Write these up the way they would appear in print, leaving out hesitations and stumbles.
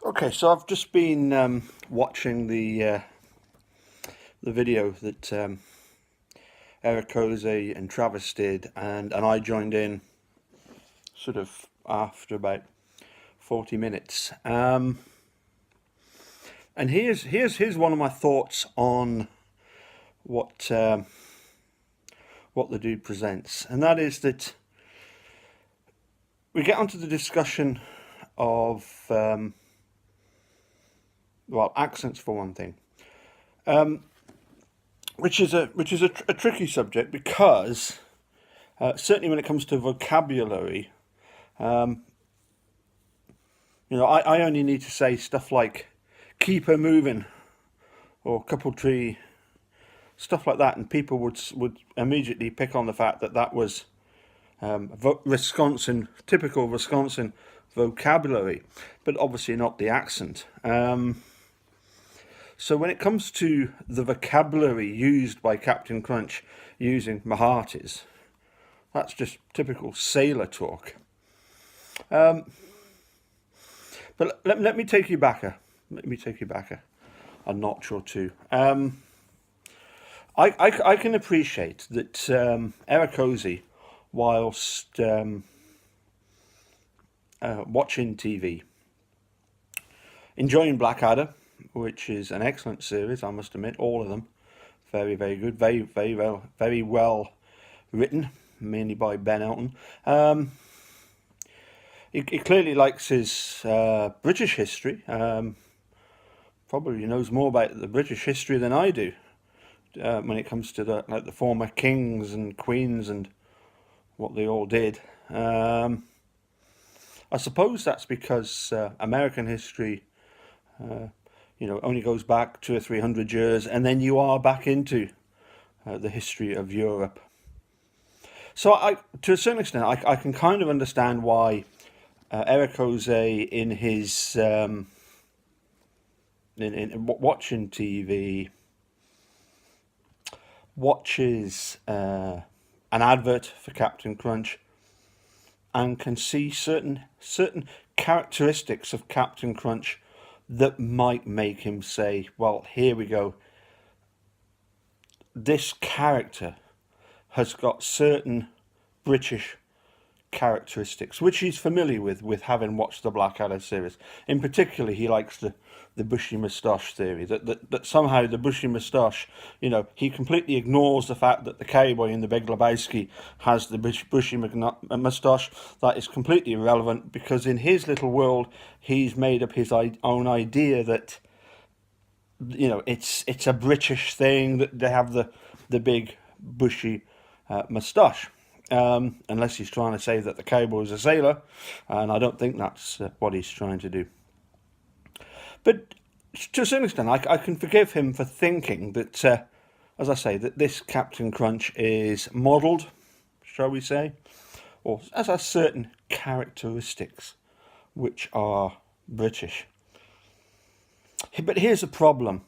Okay, so I've just been watching the video that Erekose and Travis did, and I joined in sort of after about 40 minutes. And here's one of my thoughts on what the dude presents, and that is that we get onto the discussion of well, accents for one thing, which is a tricky subject because certainly when it comes to vocabulary, I only need to say stuff like "keep her moving" or "couple tree," stuff like that, and people would immediately pick on the fact that that was typical Wisconsin vocabulary, but obviously not the accent. So when it comes to the vocabulary used by Captain Crunch using Mahartis, that's just typical sailor talk. But let me take you back a notch or two. I can appreciate that Erekose, whilst watching TV, enjoying Blackadder, which is an excellent series, I must admit, all of them very, very good, very well written, mainly by Ben Elton. He clearly likes his British history. Probably knows more about the British history than I do when it comes to the former kings and queens and what they all did. I suppose that's because American history only goes back 200 or 300 years, and then you are back into the history of Europe. So to a certain extent, I can kind of understand why Erekose in his in watching TV watches an advert for Captain Crunch and can see certain characteristics of Captain Crunch that might make him say, well, here we go. This character has got certain British characteristics, which he's familiar with having watched the Blackadder series. In particular, he likes the bushy moustache theory, that somehow the bushy moustache, he completely ignores the fact that the cowboy in the Big Lebowski has the bushy moustache. That is completely irrelevant, because in his little world, he's made up his own idea that, it's a British thing that they have the big bushy moustache. Unless he's trying to say that the cowboy is a sailor, and I don't think that's what he's trying to do. But to a certain extent, I can forgive him for thinking that, as I say, that this Captain Crunch is modelled, shall we say, or has certain characteristics which are British. But here's a problem.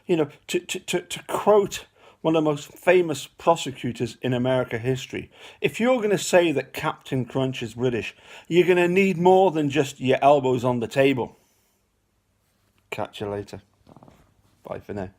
To quote one of the most famous prosecutors in American history, if you're going to say that Captain Crunch is British, you're going to need more than just your elbows on the table. Catch you later. Bye for now.